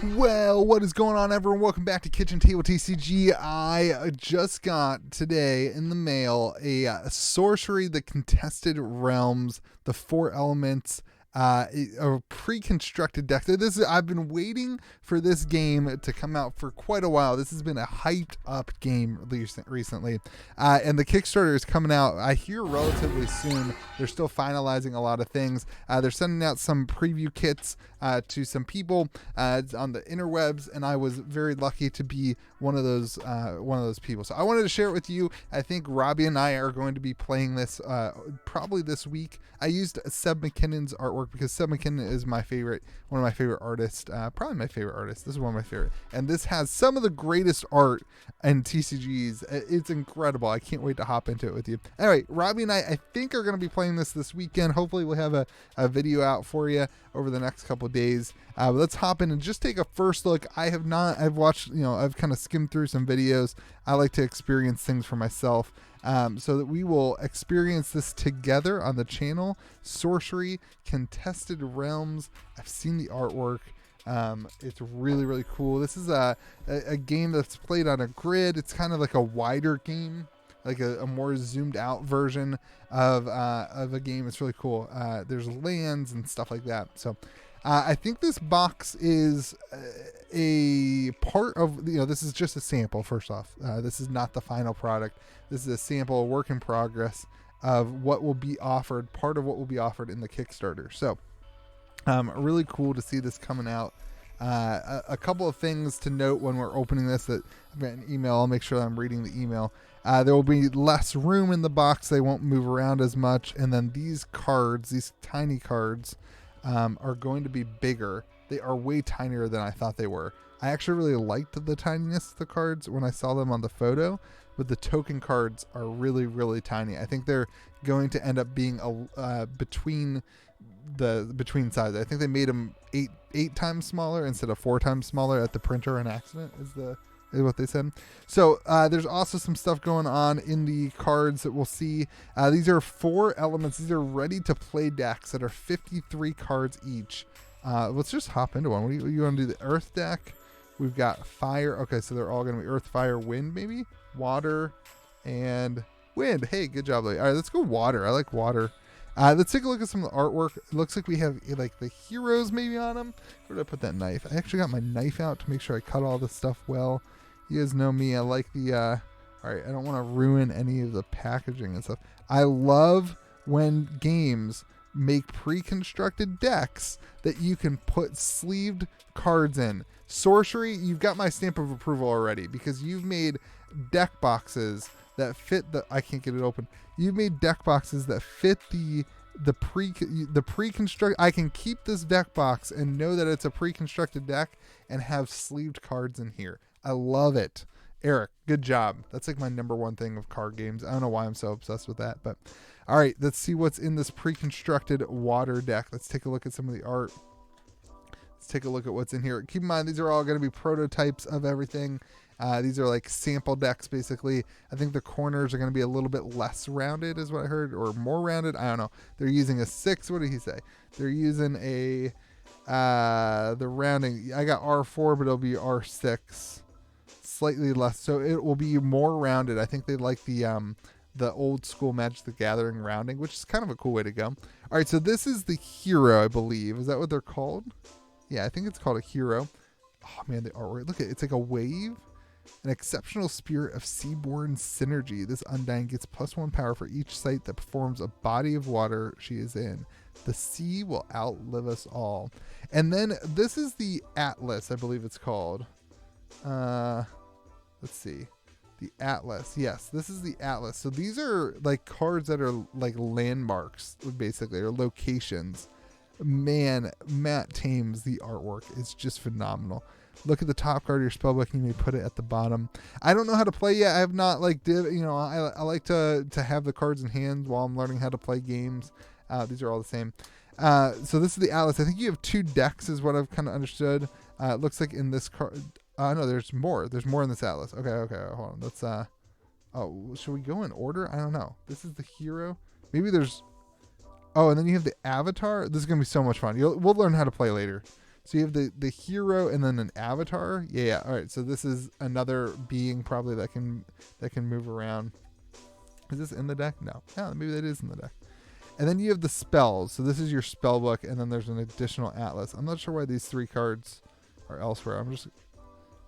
Well, what is going on, everyone? Welcome back to Kitchen Table TCG. I just got today in the mail a Sorcery, the Contested Realms, the 4 elements, a pre-constructed deck. I've been waiting for this game to come out for quite a while. This has been a hyped up game recently, and the Kickstarter is coming out, I hear, relatively soon. They're still finalizing a lot of things. They're sending out some preview kits to some people on the interwebs, and I was very lucky to be one of those people. So I wanted to share it with you. I think Robbie and I are going to be playing this probably this week. I used Seb McKinnon's artwork because Seb McKinnon is one of my favorite artists, probably my favorite artist. This is one of my favorite, and this has some of the greatest art in TCGs. It's incredible. I can't wait to hop into it with you. Anyway, Robbie and I think are going to be playing this weekend. Hopefully we'll have a video out for you over the next couple of days. Let's hop in and just take a first look. I've watched, I've kind of skimmed through some videos. I like to experience things for myself. So that we will experience this together on the channel. Sorcery, Contested Realms. I've seen the artwork. It's really, really cool. This is a game that's played on a grid. It's kind of like a wider game, like a more zoomed out version of a game. It's really cool. There's lands and stuff like that. So I think this box is a part of, this is just a sample. First off, this is not the final product. This is a sample, a work in progress of what will be offered, part of what will be offered in the Kickstarter. So really cool to see this coming out. A couple of things to note when we're opening this, that I've got an email. I'll make sure that I'm reading the email. There will be less room in the box. They won't move around as much. And then these cards, these tiny cards, are going to be bigger. They are way tinier than I thought they were. I actually really liked the tininess of the cards when I saw them on the photo, but the token cards are really, really tiny. I think they're going to end up being between sizes. I think they made them eight times smaller instead of 4 times smaller at the printer on accident is what they said. So there's also some stuff going on in the cards that we'll see. These are 4 elements. These are ready to play decks that are 53 cards each. Let's just hop into one. What do you want to do? The earth deck. We've got fire. Okay, so they're all going to be earth, fire, wind, maybe water and wind. Hey, good job, Lee. All right, let's go water. I like water. Let's take a look at some of the artwork. It looks like we have like the heroes maybe on them. Where did I put that knife? I actually got my knife out to make sure I cut all this stuff well. You guys know me. I like the all right, I don't want to ruin any of the packaging and stuff. I love when games make pre-constructed decks that you can put sleeved cards in. Sorcery, you've got my stamp of approval already because you've made deck boxes that fit the, I can't get it open. You've made deck boxes that fit the pre-construct. I can keep this deck box and know that it's a pre-constructed deck and have sleeved cards in here. I love it. Eric, good job. That's like my number one thing of card games. I don't know why I'm so obsessed with that, but all right, let's see what's in this pre-constructed water deck. Let's take a look at some of the art. Let's take a look at what's in here. Keep in mind, these are all going to be prototypes of everything. These are like sample decks, basically. I think the corners are going to be a little bit less rounded, is what I heard, or more rounded. I don't know. They're using a 6. What did he say? They're using the rounding. I got R4, but it'll be R6. Slightly less. So it will be more rounded. I think they like the old school Magic the Gathering rounding, which is kind of a cool way to go. All right, so this is the hero, I believe. Is that what they're called? Yeah, I think it's called a hero. Oh, man, the artwork. Look at it. It's like a wave. An exceptional spirit of seaborne synergy. This Undying gets +1 power for each site that performs a body of water she is in. The sea will outlive us all. And then this is the Atlas, I believe it's called. Let's see. The Atlas. Yes, this is the Atlas. So these are like cards that are like landmarks, basically, or locations. Man, Matt Thames, the artwork is just phenomenal. Look at the top card of your spellbook, and you may put it at the bottom. I don't know how to play yet. I have not I like to have the cards in hand while I'm learning how to play games. These are all the same. So this is the Atlas. I think you have 2 decks is what I've kind of understood. It looks like in this card. No, there's more. There's more in this Atlas. Okay, hold on. Let's should we go in order? I don't know. This is the hero. Maybe there's. Oh, and then you have the avatar. This is gonna be so much fun. We'll learn how to play later. So you have the hero and then an avatar. Yeah. All right. So this is another being probably that can move around. Is this in the deck? No. Yeah, maybe that is in the deck. And then you have the spells. So this is your spell book, and then there's an additional atlas. I'm not sure why these 3 cards are elsewhere. I'm just,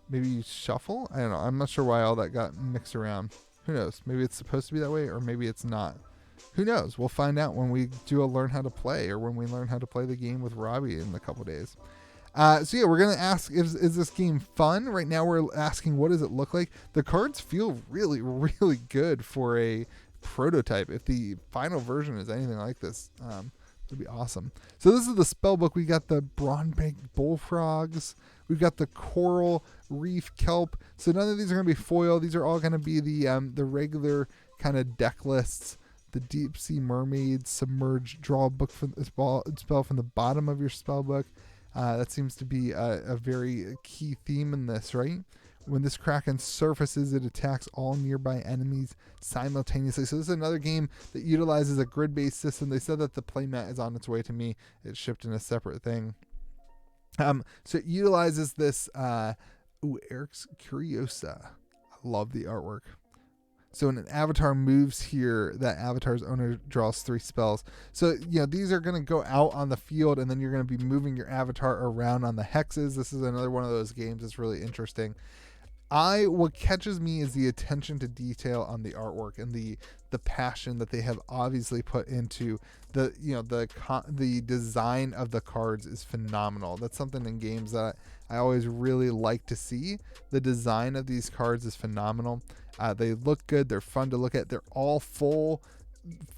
maybe you shuffle? I don't know. I'm not sure why all that got mixed around. Who knows? Maybe it's supposed to be that way, or maybe it's not. Who knows? We'll find out when we do a learn how to play, or when we learn how to play the game with Robbie in a couple days. So yeah, we're going to ask, is this game fun? Right now we're asking, what does it look like? The cards feel really, really good for a prototype. If the final version is anything like this, it'd be awesome. So this is the spell book. We got the Bronbank bullfrogs. We've got the coral reef kelp. So none of these are going to be foil. These are all going to be the regular kind of deck lists. The deep sea mermaids, submerged, draw a book from the spell from the bottom of your spell book. That seems to be a very key theme in this, right? When this kraken surfaces, it attacks all nearby enemies simultaneously. So this is another game that utilizes a grid-based system. They said that the playmat is on its way to me. It's shipped in a separate thing. So it utilizes this. Eric's Curiosa. I love the artwork. So when an avatar moves here, that avatar's owner draws 3 spells. So, these are going to go out on the field, and then you're going to be moving your avatar around on the hexes. This is another one of those games that's really interesting. What catches me is the attention to detail on the artwork and the passion that they have obviously put into the design of the cards is phenomenal. That's something in games that I always really like to see. The design of these cards is phenomenal. They look good. They're fun to look at. They're all full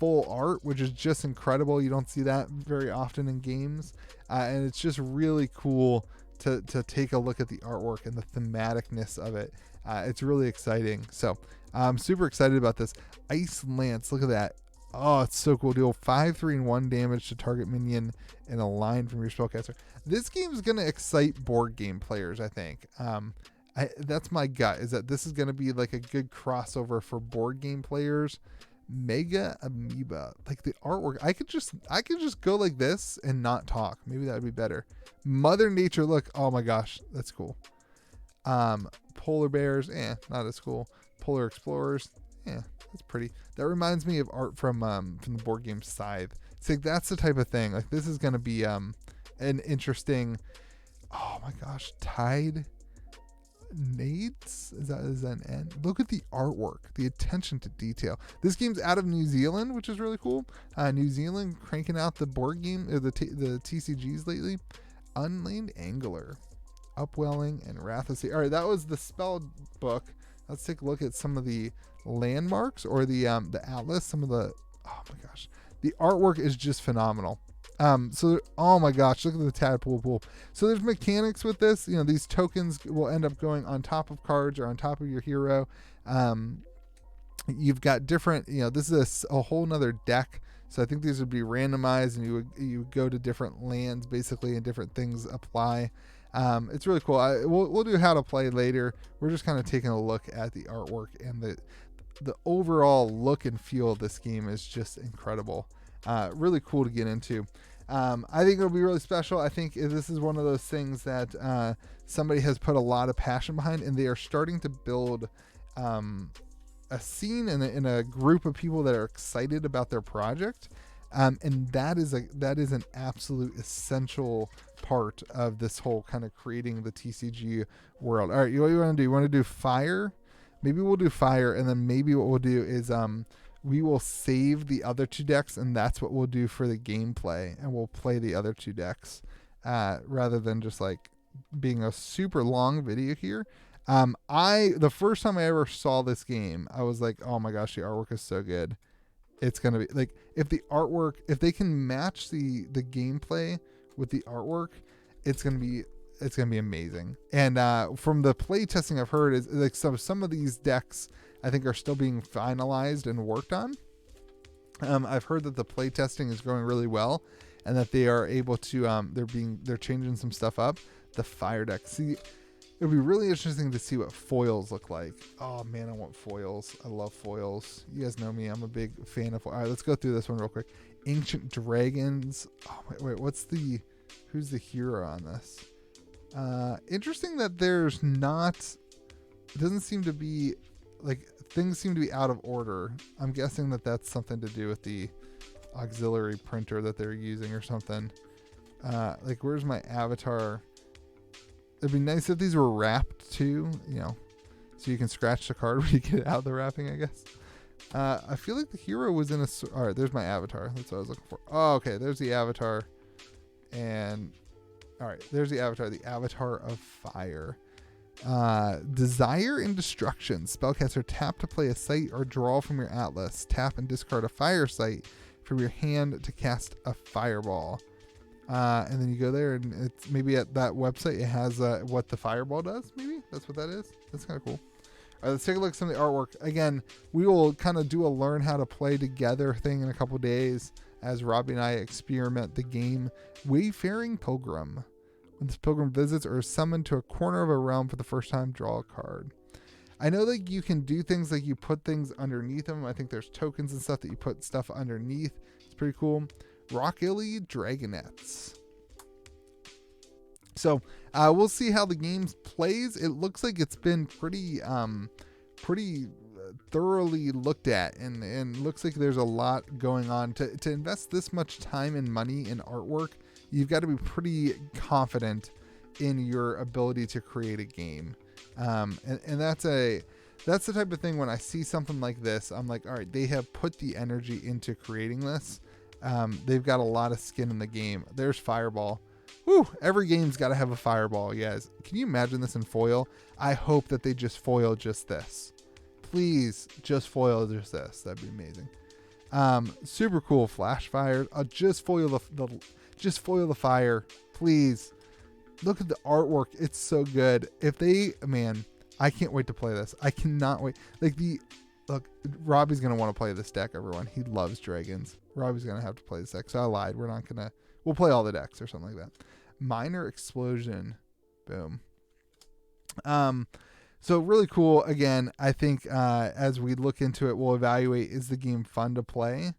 art, which is just incredible. You don't see that very often in games, and it's just really cool to take a look at the artwork and the thematicness of it. It's really exciting. So I'm super excited about this. Ice Lance, look at that. Oh, it's so cool. Deal 5/3 and 1 damage to target minion in a line from your spellcaster. This game is going to excite board game players, I think. That's my gut, is that this is going to be like a good crossover for board game players. Mega Amoeba, like the artwork. I could just go like this and not talk. Maybe that would be better. Mother Nature, look. Oh my gosh, that's cool. Polar bears, not as cool. Polar explorers, that's pretty. That reminds me of art from the board game Scythe. It's like that's the type of thing. Like this is gonna be an interesting. Oh my gosh, Tide Nades, is that an N? Look at the artwork, the attention to detail. This game's out of New Zealand, which is really cool. New Zealand cranking out the board game, or the TCGs lately. Unnamed Angler, Upwelling, and Wrath of Sea. All right, that was the spell book. Let's take a look at some of the landmarks, or the atlas. Some of the, oh my gosh, the artwork is just phenomenal. Oh my gosh, look at the tadpole pool. So there's mechanics with this. These tokens will end up going on top of cards or on top of your hero. You've got different, this is a whole nother deck. So I think these would be randomized, and you would go to different lands basically, and different things apply. It's really cool. We'll do how to play later. We're just kind of taking a look at the artwork, and the overall look and feel of this game is just incredible. Really cool to get into. I think it'll be really special. I think this is one of those things that somebody has put a lot of passion behind, and they are starting to build a scene in a group of people that are excited about their project. And that is an absolute essential part of this whole kind of creating the TCG world. All right, what do you want to do? You want to do fire? Maybe we'll do fire, and then maybe what we'll do is we will save the other 2 decks, and that's what we'll do for the gameplay, and we'll play the other 2 decks rather than just like being a super long video here. The first time I ever saw this game, I was like, oh my gosh, the artwork is so good. It's going to be like, if they can match the gameplay with the artwork, it's going to be amazing. And from the play testing I've heard, is like some of these decks I think are still being finalized and worked on. I've heard that the play testing is going really well, and that they are able to they're changing some stuff up. The fire deck, see, it'll be really interesting to see what foils look like. Oh man, I want foils. I love foils. You guys know me, I'm a big fan of. All right, let's go through this one real quick. Ancient dragons. Oh wait, who's the hero on this? Interesting that there's not, it doesn't seem to be, like, things seem to be out of order. I'm guessing that that's something to do with the auxiliary printer that they're using or something. Like, where's my avatar? It'd be nice if these were wrapped too, you know, so you can scratch the card when you get it out of the wrapping, I guess. I feel like the hero was in a... All right, there's my avatar. That's what I was looking for. Oh, okay, there's the avatar. And... All right, there's the avatar of fire. Desire and Destruction. Spellcaster, tap to play a site or draw from your atlas. Tap and discard a fire site from your hand to cast a fireball. And then you go there, and it's maybe at that website it has what the fireball does. Maybe that's what that is. That's kind of cool. All right, let's take a look at some of the artwork. Again, we will kind of do a learn how to play together thing in a couple days as Robbie and I experiment the game Wayfaring Pilgrim. When this pilgrim visits or is summoned to a corner of a realm for the first time, draw a card. I know that you can do things like you put things underneath them. I think there's tokens and stuff that you put stuff underneath. It's pretty cool. Rockilly Dragonettes. So we'll see how the game plays. It looks like it's been pretty thoroughly looked at, and looks like there's a lot going on. To invest this much time and money in artwork, you've got to be pretty confident in your ability to create a game. And that's the type of thing when I see something like this, I'm like, all right, they have put the energy into creating this. They've got a lot of skin in the game. There's Fireball. Whew, every game's got to have a Fireball, you guys. Can you imagine this in foil? I hope that they just foil just this. Please, just foil just this. That'd be amazing. Super cool. Flash fire. Just foil the fire, please. Look at the artwork. It's so good. Man, I can't wait to play this. I cannot wait. Look, Robbie's going to want to play this deck, everyone. He loves dragons. Robbie's going to have to play this deck. So I lied. We'll play all the decks or something like that. Minor Explosion. Boom. So really cool. Again, I think as we look into it, we'll evaluate, is the game fun to play?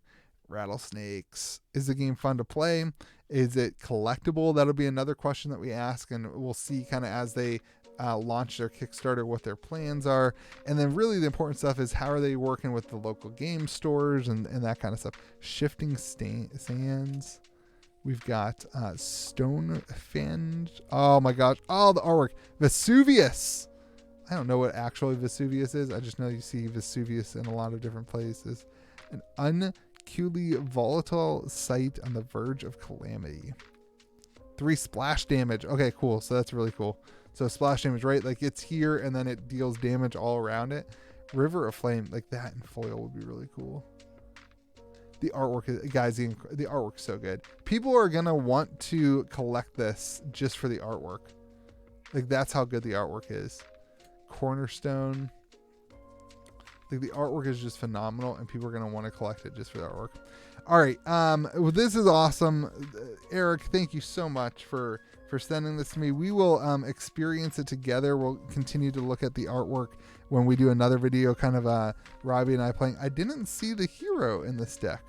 Rattlesnakes. Is the game fun to play? Is it collectible? That'll be another question that we ask, and we'll see kind of as they launch their Kickstarter what their plans are. And then really the important stuff is, how are they working with the local game stores and that kind of stuff. Shifting Sands. We've got Stonefend. Oh my gosh. Oh, the artwork. Vesuvius. I don't know what actually Vesuvius is. I just know you see Vesuvius in a lot of different places. An uncoolly volatile site on the verge of calamity. 3 splash damage. Okay, cool. So that's really cool. So splash damage, right? Like, it's here and then it deals damage all around it. River of Flame, like that in foil would be really cool. The artwork, guys, the artwork's so good. People are going to want to collect this just for the artwork. Like, that's how good the artwork is. Cornerstone. Like, the artwork is just phenomenal, and people are going to want to collect it just for the artwork. All right. Well, this is awesome. Eric, thank you so much for sending this to me. We will experience it together. We'll continue to look at the artwork when we do another video, kind of Robbie and I playing. I didn't see the hero in this deck.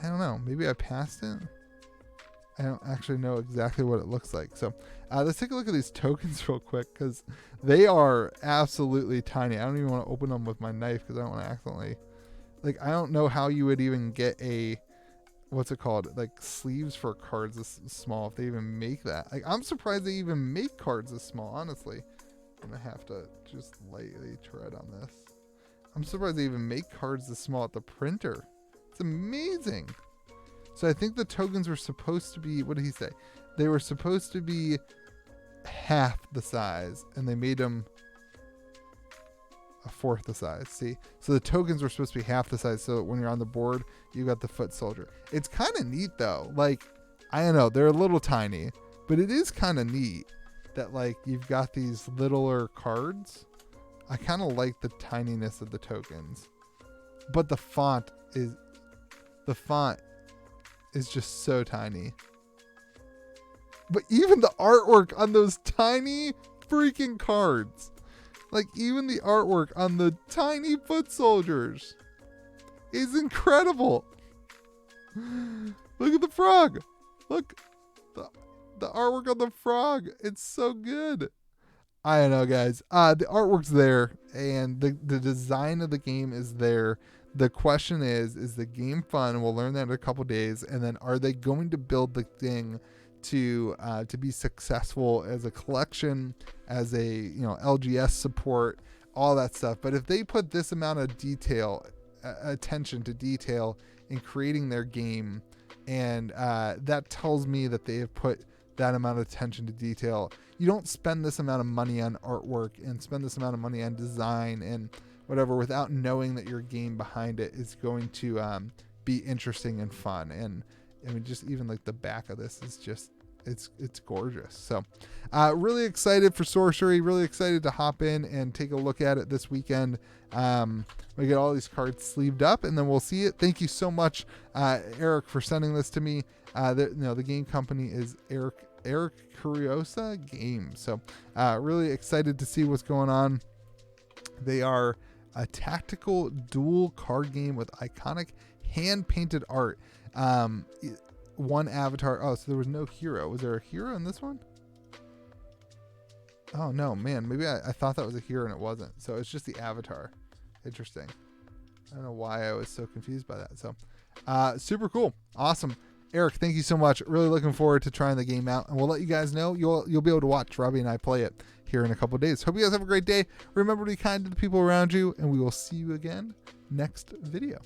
I don't know. Maybe I passed it. I don't actually know exactly what it looks like. So let's take a look at these tokens real quick, because they are absolutely tiny. I don't even want to open them with my knife because I don't want to accidentally... Like, I don't know how you would even get a... What's it called? Like, sleeves for cards this small, if they even make that. Like, I'm surprised they even make cards this small, honestly. I'm going to have to just lightly tread on this. I'm surprised they even make cards this small at the printer. It's amazing. So I think the tokens were supposed to be, what did he say? They were supposed to be half the size, and they made them a fourth the size. See? So the tokens were supposed to be half the size, so that when you're on the board, you got the foot soldier. It's kind of neat, though. Like, I don't know, they're a little tiny, but it is kind of neat that, like, you've got these littler cards. I kind of like the tininess of the tokens, but the font is just so tiny. But even the artwork on those tiny freaking cards, like even the artwork on the tiny foot soldiers, is incredible. Look at the frog. Look, The artwork on the frog. It's so good. I don't know, guys. The artwork's there, and the design of the game is there. The question is the game fun? We'll learn that in a couple days. And then are they going to build the thing to be successful as a collection, as a LGS support, all that stuff? But if they put this amount of detail, attention to detail in creating their game, and that tells me that they have put that amount of attention to detail. You don't spend this amount of money on artwork and spend this amount of money on design and whatever without knowing that your game behind it is going to be interesting and fun. And I mean, just even like the back of this is just, it's gorgeous. So really excited for Sorcery, really excited to hop in and take a look at it this weekend. We get all these cards sleeved up and then we'll see it. Thank you so much, Eric, for sending this to me. The game company is Eric Curiosa Games. So really excited to see what's going on. They are a tactical dual card game with iconic hand-painted art. One avatar. Oh, so there was no hero. Was there a hero in this one? Oh, no, man. Maybe I thought that was a hero and it wasn't. So it's just the avatar. Interesting. I don't know why I was so confused by that. So super cool. Awesome. Eric, thank you so much. Really looking forward to trying the game out, and we'll let you guys know. You'll be able to watch Robbie and I play it here in a couple of days. Hope you guys have a great day. Remember to be kind to the people around you, and we will see you again next video.